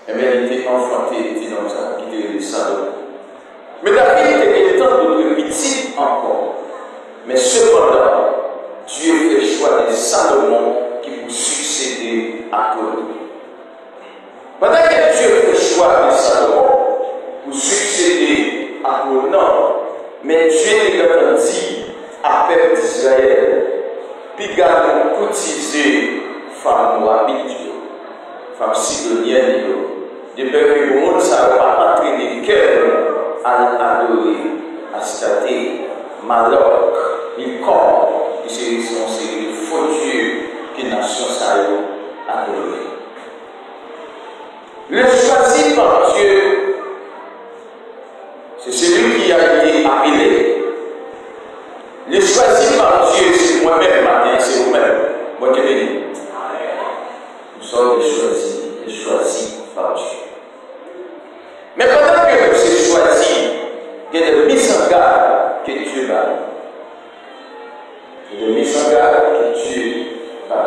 Et bien, il était enfanté, il était dans ça, qui était les Salomon. Mais David était temps de petit encore. Mais cependant, Dieu fait choix de Salomon qui vous succéder à David. Pendant que Dieu fait choix de Salomon pour succéder à David, non. Mais Dieu a dit à peuple d'Israël, puis garde cotiser femme moabite, femme sidonienne, de peuple que le monde ça va entraîner cœur à adorer, à stater, Maloc, il corps, qui sont ces faux dieux que la nation ça a adoré. Le choisi par Dieu, c'est celui qui a été appelé. Le choisi par Dieu, c'est moi-même matin, c'est vous-même. Moi qui bénis. Nous sommes les choisis par Dieu. Mais pendant que nous sommes choisis, il y a des mises en garde que Dieu va. Il y a des mises en garde que Dieu va.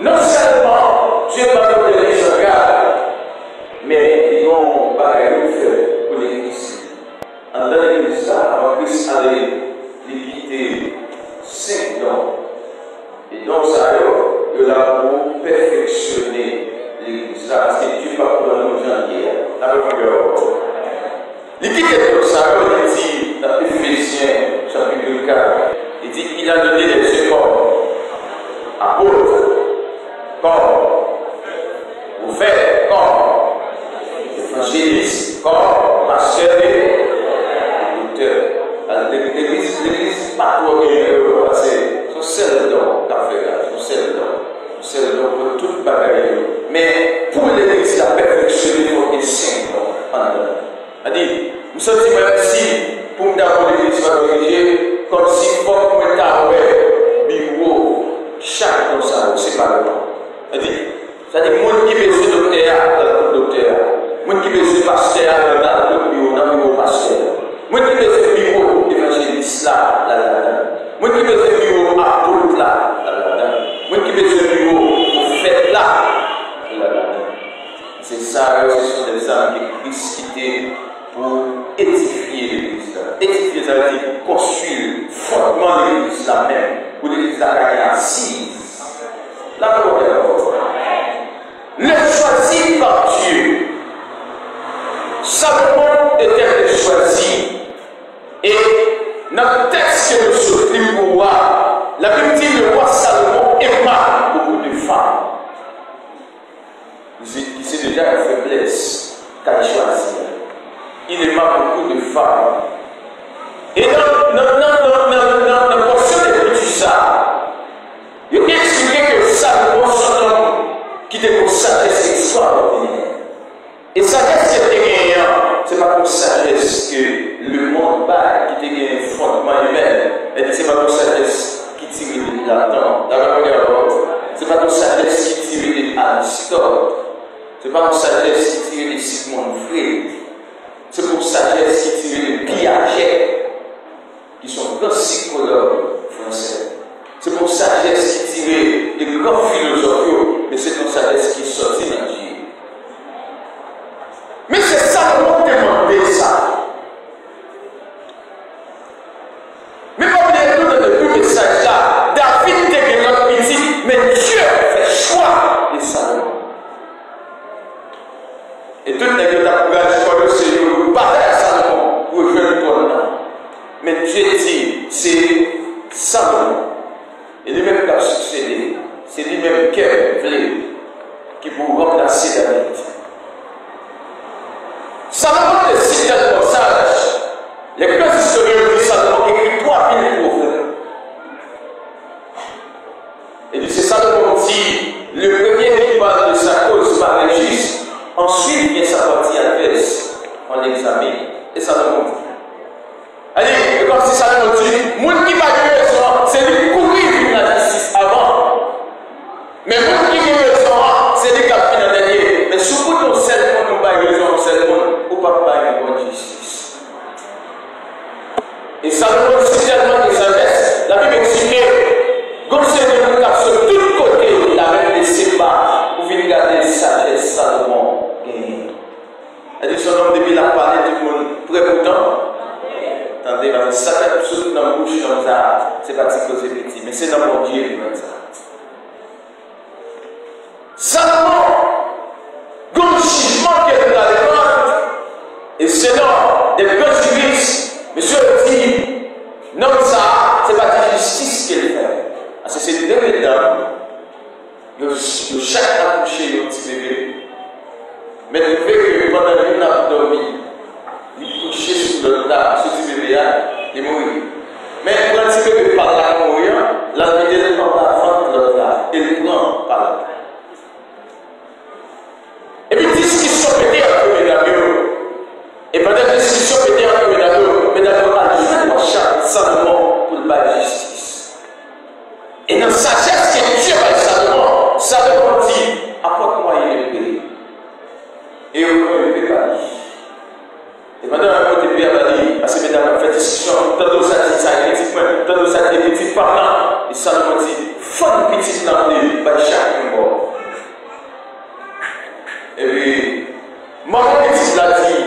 Non seulement Dieu va nous donner mises en garde, mais ils vont faire pour l'église. En dans l'église, avant Christ allait quitter 5 dons. Et donc, ça il a pour perfectionner l'église. Parce que Dieu va pour nous janvier. Il quitte tout ça, il dit dans Éphésiens chapitre 4, il dit qu'il a donné les secours à apôtres, comme prophètes, comme évangélistes, comme pasteurs et docteurs. L'église, pas trop c'est son seul don d'affaires, son seul don pour toute bagarre. Mais pour l'église, la perfection, il faut qu'il y ait 5 dons en dedans. C'est-à-dire, nous sommes ici pour nous avoir l'église va corriger, comme si faut que nous avons bureau, chaque don ça, c'est pas le don. C'est-à-dire, les gens qui besoin de docteur, les gens qui besoin de pasteur, dans le bureau pasteur, les gens qui besoin de bureau évangéliste là, les gens qui besoin de bureau apôtre là, les gens qui besoin de bureau prophète là, c'est ça, ce sont des âmes qui Christ quitté pour édifier l'église. Édifier, ça veut dire construire fortement l'église là même, pour l'église là qui est assise. La parole est le choisi par Dieu. Salomon était le choisi. Et dans le texte que nous souhaitons pour voir, la Bible dit le roi Salomon aima beaucoup de femmes. Il sait déjà la faiblesse qu'il a choisie. Il aima beaucoup de femmes. Et dans la portion de l'écriture, il a expliqué que Salomon, son homme, qui était pour sagesse extraordinaire. Et sagesse qui était gagnant, ce n'est pas pour sagesse que le monde bat, qui était gagné un fondement humain. Et ce n'est pas pour sagesse qui tire de Platon. Ce n'est pas pour sagesse qui tire de Aristote. Ce n'est pas pour sagesse qui tire de Sigmund Freud. C'est pour sagesse qui tire de Piaget, qui sont grands psychologues français. C'est pour sagesse qui tire de grands philosophes, mais c'est pour sagesse qui sortit dans Dieu. Mais c'est Salomon qui demandait ça. Mais comme il nous dans le premier message là, David était notre petit, mais Dieu fait choix de Salomon. Et tout le monde a courage pour le Seigneur, parler à Salomon pour rejoindre le trône. Mais Dieu dit, c'est Salomon. Et lui-même qui a succédé, c'est lui-même qui est voulu, qui pour remplacer David. Salomon décide d'un passage. Les grands historiens disent Salomon écrit 3000 prophètes. Et c'est Salomon dit le premier rival de sa cause par les justes, ensuite vient sa partie adverse, on l'examine. Et Salomon dit. Allez, comme si Salomon dit, moun qui va raison, c'est lui courir la justice avant. Mais moun qui veut raison, c'est lui qui a fait le dernier. Mais sous Salomon, grand jugement qui est dans les mains, et selon des grands juristes, monsieur dit, non, ça, c'est pas de justice qu'il fait. Parce que c'est deux mesdames, de chaque accouché un petit bébé. Mais le fait que pendant qu'il a dormi, il couchait sur le plat, ce petit bébé, il est mort. Mais quand le petit bébé parle à mourir, la vidéo ne prend pas avant le plat, il prend par là. Et puis, discussion pétée entre mesdames. Et pendant que discussion pétée entre mesdames a joué dans chaque Salomon pour le bail de justice. Et dans la sagesse que Dieu va Salomon, Salomon dit, apporte-moi une épée. Et on peut le préparer. Et maintenant, on peut le préparer, parce que mesdames ont fait discussion, tantôt ça dit ça, tantôt ça dit petit parlant. Et Salomon dit, faut une petite lampe de chaque mort. Et puis, maman petit l'a dit,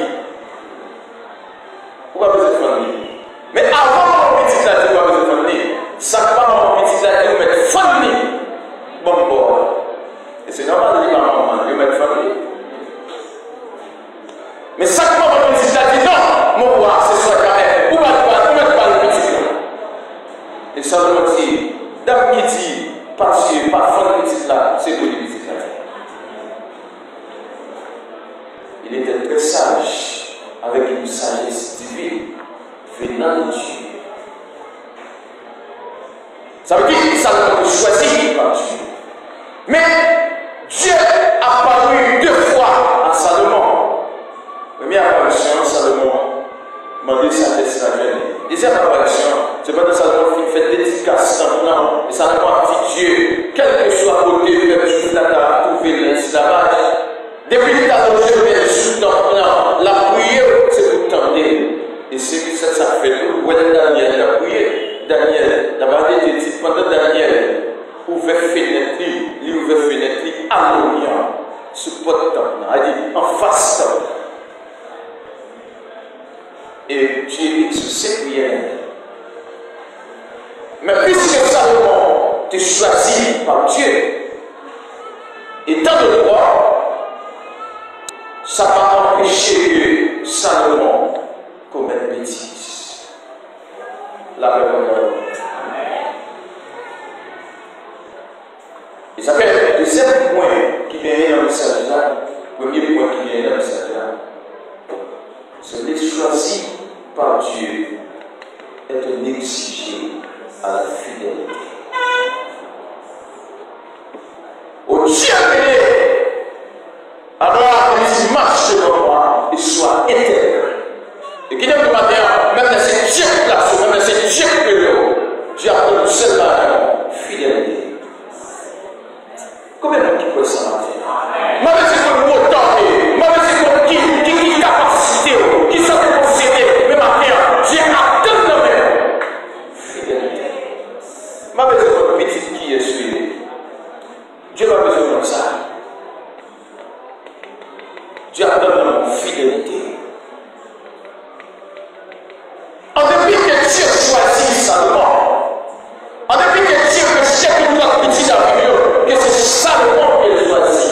pourquoi vous êtes famille? Mais avant mon petit l'a dit, pourquoi vous êtes famille? Ça part mon petit l'a dit, vous mettez famille. Bon, et c'est normal de dire à maman, vous mettez famille. Mais ça part mon petit l'a dit, non, mon roi, c'est soit jamais. Où mettez pas le petit là? Et ça me dit, dame qui dit, parce que pas famille petit là, c'est pour le petit là. Il était très sage, avec une sagesse divine, venant de Dieu. Ça veut dire que Salomon est choisi par Dieu. Mais Dieu a apparu deux fois à Salomon. Première apparition, Salomon m'a dit sagesse la jeune. Deuxième apparition, c'est pas de Salomon qui fait dédicace dans le plan. Et Salomon a dit Dieu, quel que soit côté, le jour d'attendre, trouver l'esclavage. Depuis que tu as logé le sous ton plan, la prière, c'est pour t'entendre. Et c'est que ça fait tout. Où est Daniel? La prière. Daniel, la parole de Dieu, pendant Daniel, ouvert fenêtre, il ouvert fenêtre, à l'orient, ce pot de temps. Il dit en face temps. Et Dieu est sur ses prières. Mais puisque Salomon t'est choisi par Dieu, et dans le droit, ça va empêcher que Salomon commette bêtise. La réponse. Et ça fait le deuxième point qui vient dans le message là, le premier point qui vient dans le message là, c'est d'être choisi par Dieu et de l'exiger à la fidélité. Au Dieu béni, alors il marche devant moi et soit éternel. Et qui dit le matin, même c'est Dieu qui place, même c'est Dieu qui peut le Dieu appelle seulement fidélité. Combien de gens qui peuvent s'en matin? Même c'est pour le autorité, même c'est pour qui capacité, qui sont possédés, mais matin, Dieu attend le même. Fidélité. Même c'est pour le petit qui est suivi. Dieu n'a pas besoin de ça. Dieu attend la fidélité. En dépit que Dieu choisit Salomon, en dépit que Dieu rejette toute notre petite avenue, que c'est Salomon qui est choisi.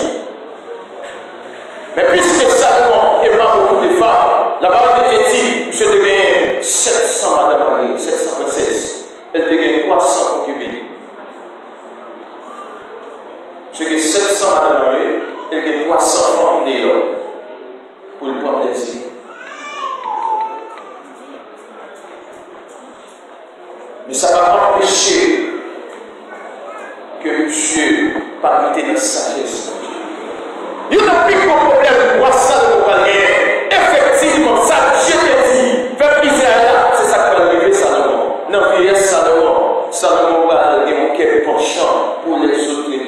Mais puisque Salomon aima beaucoup de femmes, la parole de Dieu dit, monsieur de gagner 700 Madame Marie, 716, elle de gagner 300 concubines. Monsieur de 700 Madame Marie, elle de gagner 300 femmes nées là. Pour le prendre plaisir. Mais ça va empêcher que Dieu parle de sagesse. Il n'y a plus de problème, moi ça ne va rien. Effectivement, ça Dieu te dit, peuple Israël, c'est ça qui va arriver Salomon. Non, il y a Salomon. Salomon va aller mon cœur penchant pour les autres dieux.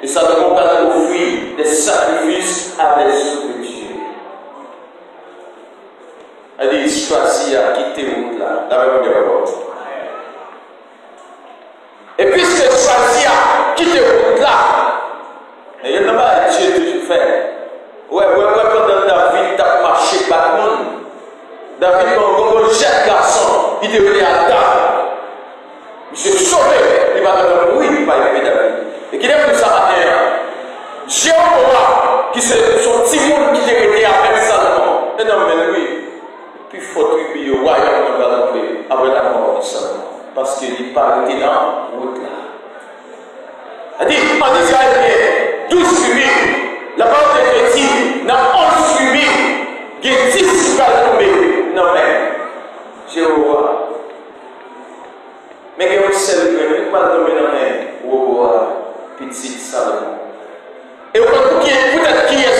Et Salomon va offrir des sacrifices à des autres dieux. Elle dit, choisis à quitter le monde là, la même réponse. Et puisque choisis à quitter le monde là, il y a pas Dieu toujours fait. Ouais, quand David a marché par le monde, David, quand on jette garçon, il devait à table. Il s'est sauvé, il va mourir, il va aimer David. Et qu'il aime tout ça matin, Jéhovah, qui sont petit monde qui était avec Salomon. Et non, mais lui, puis il faut tribuer au royaume de Galopé avec la mort de Salomon. Parce qu'il n'est pas arrêté dans la route là. Il dit, en Israël, 12 tribus, la parole de Dieu dit, dans 11 tribus, il y a 10 qui vont tomber. Non, mais, Jéhovah. Mais il y a aussi celle qui va tomber dans les Jéhovah, petit Salomon. Et peut-être qui est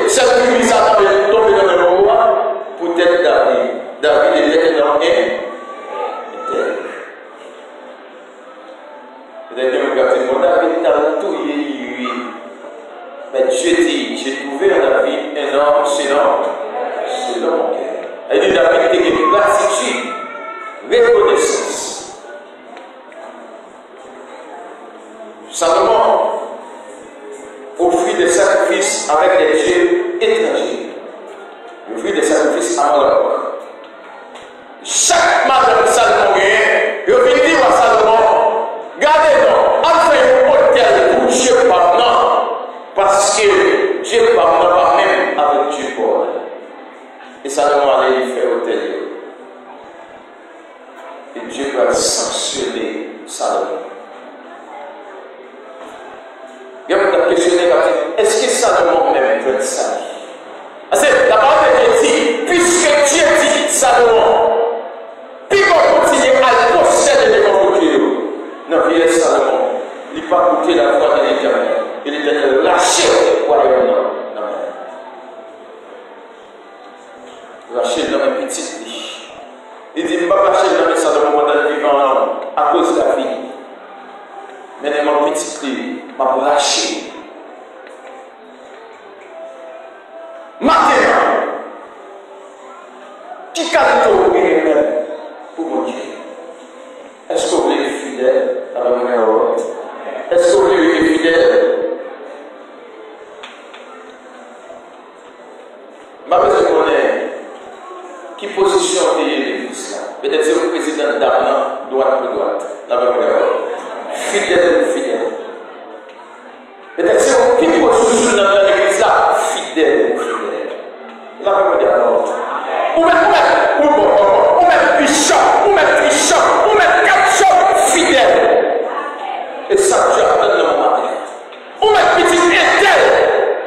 celle qui mise à tomber dans le Jéhovah, peut-être David. David était dans un. Peut-être que vous regardez mon David dans tout lui. Mais Dieu dit, j'ai trouvé en David un homme selon mon cœur. Elle dit David était une gratitude, reconnaissance. Salomon offrit des sacrifices avec des dieux étrangers. Il offrit des sacrifices à Moloch. Chaque matin de Salomon, il vient dire à Salomon, gardez-nous, enfin un hôtel pour Dieu parlant, parce que Dieu parle pas même avec Dieu pour. Et Salomon allait lui faire hôtel. Et Dieu va sanctionner Salomon. Il y a une question, est-ce que Salomon même veut ça? Parce que la parole de Dieu dit, puisque Dieu dit Salomon, puis qu'on continue à posséder les convoqués. Non, il est Salomon. Il n'a pas goûté la foi de l'Éternel. Il est lâché le royaume. Lâché dans une petite vie. Il dit, il ne va pas lâcher dans les Salomon dans le vivant à cause de la vie. Mais dans mon petit vie, je vais lâcher. Maintenant, qui calme pour mon Dieu? Est-ce que vous voulez être fidèle à la manière? Est-ce que vous voulez être fidèle? Ma besoin de connaître qui position est l'église là. Peut-être que c'est le président d'Amna, droite pour droite. La manière. Fidèle ou fidèle. Peut-être que c'est qui position dans l'église là. Fidèle ou fidèle. La manière alors. Ou même bishop, ou même bishop, ou même capchop fidèle. Et ça, Dieu attend le moment. Ou même petit étel,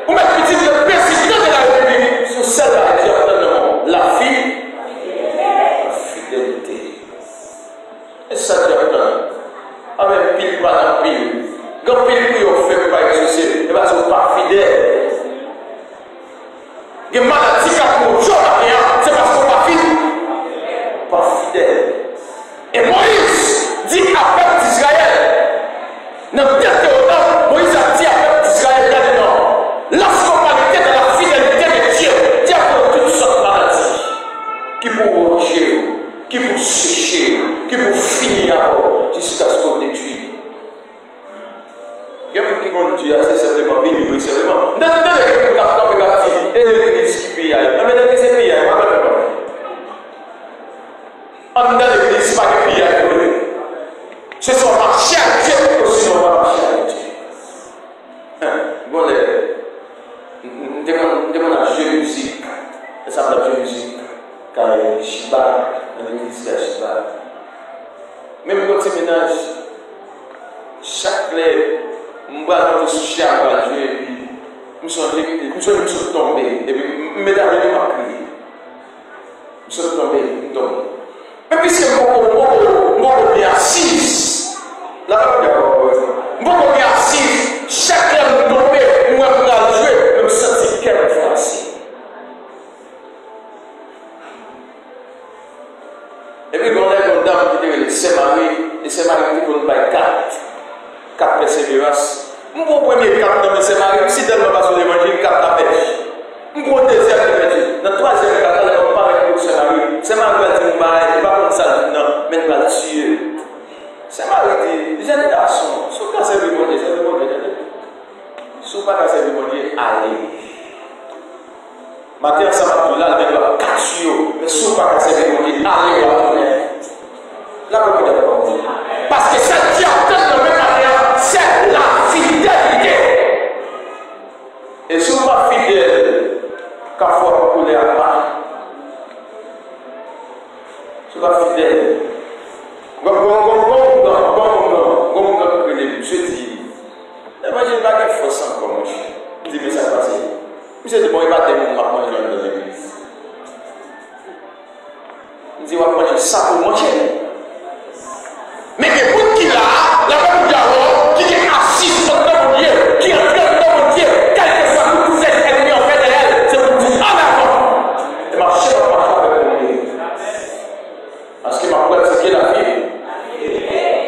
ou même petit le président de la République. Sur celle-là, Dieu attend le moment. La fidélité. Et ça, Dieu attend. Avec pile, pas dans pile. Quand pile, puis on fait pas exaucer, et bien, ils ne sont pas fidèles. Les maladies qui ont c'est parce qu'on pas fidèle. Pas fidèle. Et Moïse dit à peuple d'Israël, dans le Deutéronome, Moïse a dit à peuple d'Israël, regardez-nous, lorsqu'on parle de la fidélité de Dieu, Dieu a toutes sortes de maladies qui pour ronger, qui pour sécher, qui pour finir jusqu'à ce qu'on détruit. Il y a quelqu'un qui vont dire, c'est simplement béni, c'est vraiment. Dans les gens qui ont et l'église qui paye, mais l'église est payée, on dans l'église, pas de payée. Ce sont marchés à Dieu, aussi on va marcher à Dieu. Bon, demande à jeu musique, ça s'appelle jeu musique, car il y a Shiba, l'église de Shiba. Même quand tu ménages, chaque lèvre, on va dans le souci à Dieu, et puis, nous sommes tombés, et puis, mesdames, nous avons crié. Nous sommes tombés, nous tombés. Mais puisque moi, on est assis, là, moi, on est assis, chacun nous tombé, nous avons joué, nous sommes quelle fois assis. Et puis, on a une dame qui dit, c'est Marie, et c'est Marie qui nous paye 4 persévérances. Mon premier cap dans mes maris, si tellement pas sur l'évangile, cap la pêche. Mon deuxième cap, dans le troisième cap, on parle avec ses maris. C'est Marie qui dit, il va prendre ça, non, mais il va le tuer. C'est Marie qui dit, jeune garçon, si vous cassez le monde, c'est le monde. Si vous ne cassez le monde, allez. Matin, ça va tout là, il va casser, mais si vous ne cassez le monde, allez. Là, vous pouvez dire, parce que cette diable, dans le même manière, c'est la fidélité. Quand il faut couler à part, tu vas fidèle. Je dis, imagine pas qu'il faut ça encore, mon cher. Il dit, mais ça passe. Monsieur dit, bon, il va te manger dans l'église. Il dit, on va manger ça pour manger. Mais il y a beaucoup qui là, la même dialogue, qui est assis dans mon Dieu, qui est en train de mon Dieu, quel que soit tout cet ennemi en fait d'elle, c'est pour dire en avant. Et marcher dans ma foi avec mon Dieu. Parce qu'il m'a pratiqué la vie.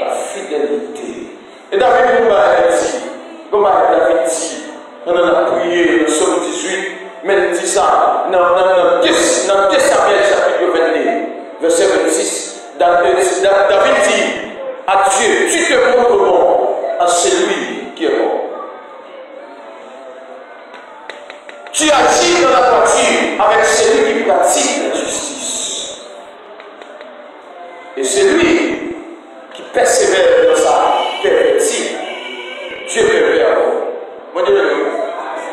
La fidélité. Et David nous a dit, comme David dit, on a prié dans le psaume 18, mais il dit ça dans 2 Samuel chapitre 22, verset 26. David dit à Dieu, tu te montres bon à celui qui est bon. Tu agis dans la voiture avec celui qui pratique la justice. Et celui qui persévère dans sa pervertie, Dieu pervers. Mon Dieu,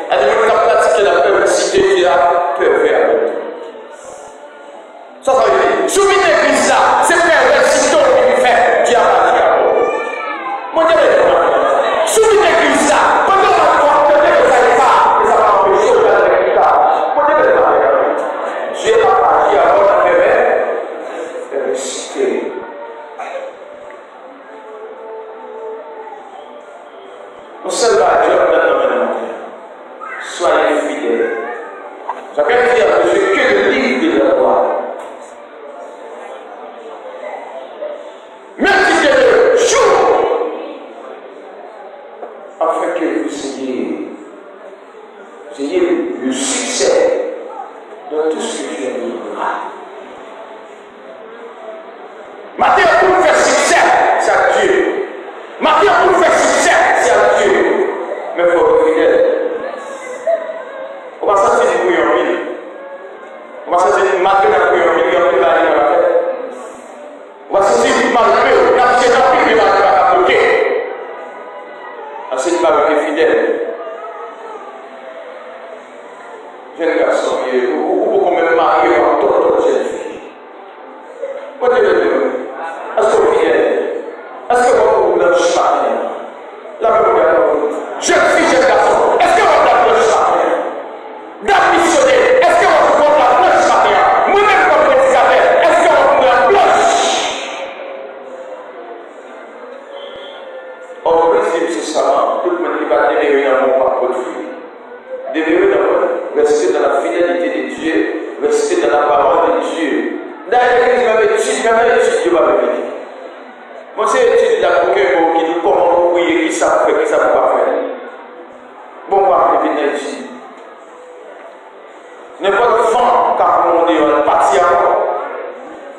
à dire qu'on a pratiqué la perversité, Dieu a pervers. Ça veut dire, soumis l'église là, c'est perversité qui fait, Dieu a pervers. Mon Dieu, soumis l'église là, pendant la porte, peut-être que ça n'est pas, mais ça va empêcher au cas de l'état. Mon Dieu, Dieu n'a pas dit avant la perversité. Nous sommes là, Dieu maintenant. Soyez fidèles. Chacun dit à Dieu que le livre de la loi. Multipliez-le jour afin que vous ayez le succès dans tout ce que Dieu vous donnera. Matthieu, pour faire succès, c'est à Dieu. Matthieu, pour faire succès, c'est à Dieu. Mais il faut être fidèle. On va sortir du bouillon mille. On va sortir du matin dans le bouillon mille, on va aller dans la fête. On va sortir du malheureux, on va sortir du malheureux, on va bloquer. Ensuite, on va être fidèle. Jeune garçon, ou beaucoup même marié en toute jeune fille. Moi, je veux dire, est-ce que vous êtes fidèle? Est-ce que vous êtes chacun? La même jeune fille, jeune garçon, est-ce que vous êtes chacun? D'ambitionner, est-ce que vous pouvez la blanche chacun? Moi-même, comme prédicateur, est-ce que vous pouvez la blanche? Au principe, c'est ça, tout le monde qui va demeurer dans mon parcours de vie. Demeurer rester dans la fidélité de Dieu, rester dans la parole de Dieu. D'ailleurs, Dieu va me venir. Moi, c'est l'étude de la Pokémon qui nous comment prier, qui ça fait, qui ça ne peut pas faire. Bon, on va venir ici. N'importe vent, car on est en partie avant.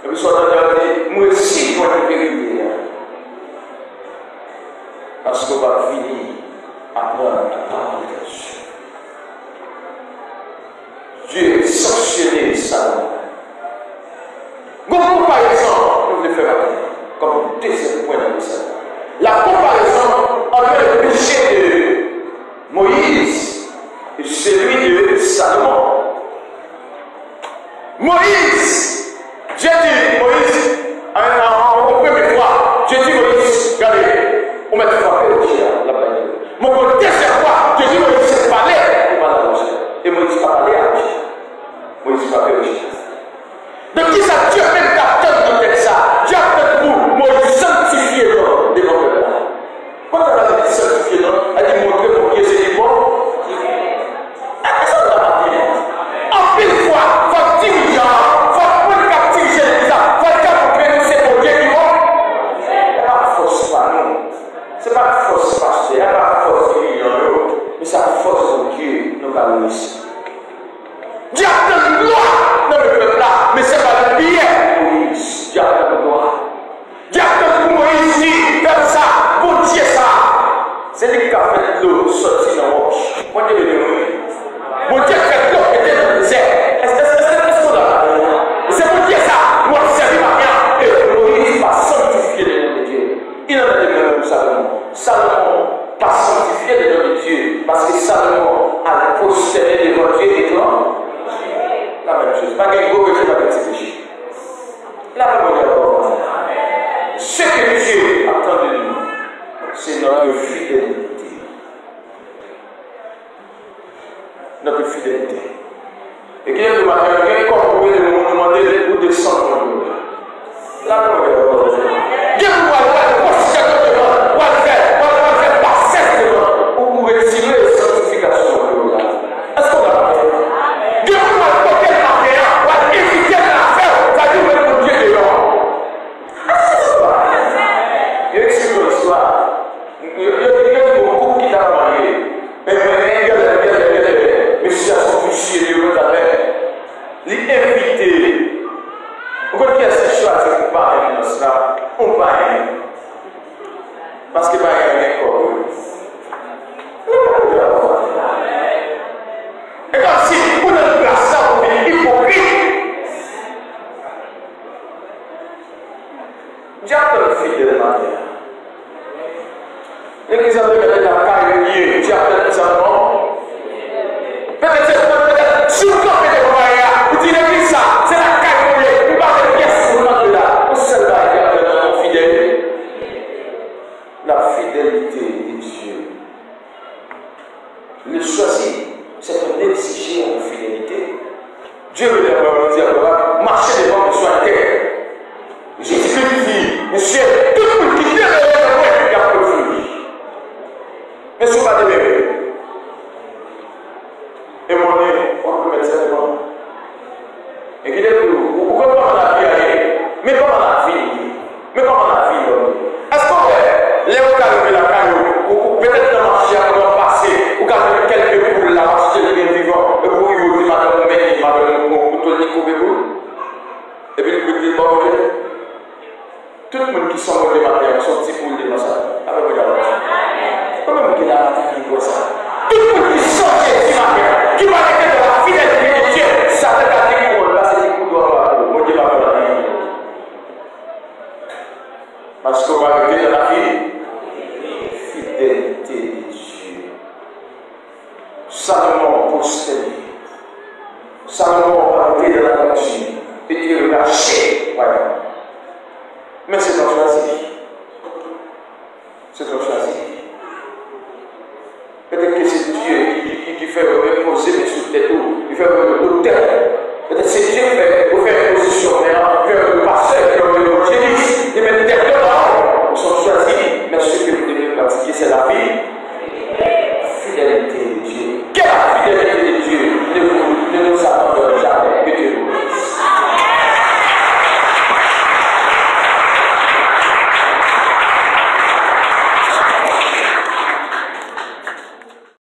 Et puis, soit dans le moi aussi, je vais vérifier. Parce qu'on va finir à prendre la parole de Dieu. Dieu a sanctionné ça. Bon, comparaison, nous le faisons comme deuxième point de ça. La comparaison entre le péché de Moïse et celui de Salomon. Moïse, Dieu dit Moïse, en première fois, Dieu dit Moïse, regardez, on m'a frappé au chien, la bagnole. Mon deuxième fois, Dieu dit Moïse, c'est parler, il va la manger. Et Moïse parlait à Dieu. Moïse frappé au chien. De qui ça Dieu même t'attend de ça? Dieu attend pour Moïse sanctifié devant le peuple. Quand on a dit sanctifié, elle dit montrer pour qui c'est bon. Ça va pas dire. En pile fois, il faut dirigeant, il faut prendre qu'à diriger ça, il faut qu'à c'est pour Dieu qui vont. C'est pas force pas nous. C'est pas force pasteur, c'est pas force dirigeant, mais c'est force de Dieu nous allons ici. Dieu attend une loi dans le peuple là, mais c'est pas le bien pour Moïse. Dieu attend une loi. Dieu attend pour Moïse dit, faire ça, pour Dieu ça. C'est lui qui a fait l'eau sortir dans la roche. Mon Dieu est venu. Mon Dieu fait l'eau qui était dans le désert. Est-ce qu'on a c'est pour Dieu ça. Moi, je ne pas rien. Et Moïse va sanctifier le nom de Dieu. Il en a des mêmes pour Salomon. Salomon pas sanctifier le nom de Dieu parce que Salomon a postéré devant Dieu et toi. notre fidélité. Et qu'il y a le matin, il y a encore pour nous demander où descendre dans le monde. Là, on va faire. Dieu vous va le poster devant, on va le faire par cesse devant, pour retirer les sanctifications dans le monde. Est-ce qu'on va le faire? Dieu vous va le porter le matin, on va éviter de la faire, ça dit vous le Dieu dehors. Est-ce que c'est pas? Il y a une histoire. Il y a beaucoup qui t'a marié. Monsieur a son fichier, il veut t'appeler. L'invité. Vous voyez qu'il y a ces choix, c'est qu'on parle de cela. On parle. Parce qu'il va y avoir un corps. Et comme si vous ne placez pas pour venir hypocrite. Diable fidèlement. L'église a regardé la carrière, diable seulement. Peut-être, si vous comprenez comment il y a, vous dites l'église ça, c'est la carrière, vous parlez de pièces pour l'autre là. Au seul là, il y a la fidélité. La fidélité de Dieu. Le choisir, c'est un exiger en fidélité. Dieu veut dire, marcher devant le soin de terre. Jésus-Christ dit, monsieur, tout le monde qui vient de il y a peu de fruits. Mais ce n'est pas des bébés. Et mon Dieu, on peut mettre ça devant. Et qu'il est plus haut. Pourquoi pas la vie aller? Mais comment la vie? Mais comment la vie? Est-ce qu'on va les occasions de la caillou? Ou peut-être dans le marché à comment passer? Ou quand on a quelques poules là, marcher de bien vivant, et pour y voter, madame, mais madame, on peut le couper pour. Et puis le coup de bon, tout le monde qui sont mauvais matin, sont petits poules de ça. Avec le gars. Comment qu'il a attaqué comme ça? Tout le monde qui sont petits matin, qui va être de la fidélité de Dieu, ça va être pour là, c'est des coups d'or, mon Dieu va faire la vie. Parce qu'on va arriver dans la vie, fidélité de Dieu. Salomon postéré. Salomon va arriver dans la nature et il est lâché. Voilà. Mais c'est un choisi. C'est un choisi. Peut-être que c'est Dieu qui fait reposer sur tes dos. Il fait reposer sur tes dos. Peut-être que c'est Dieu qui fait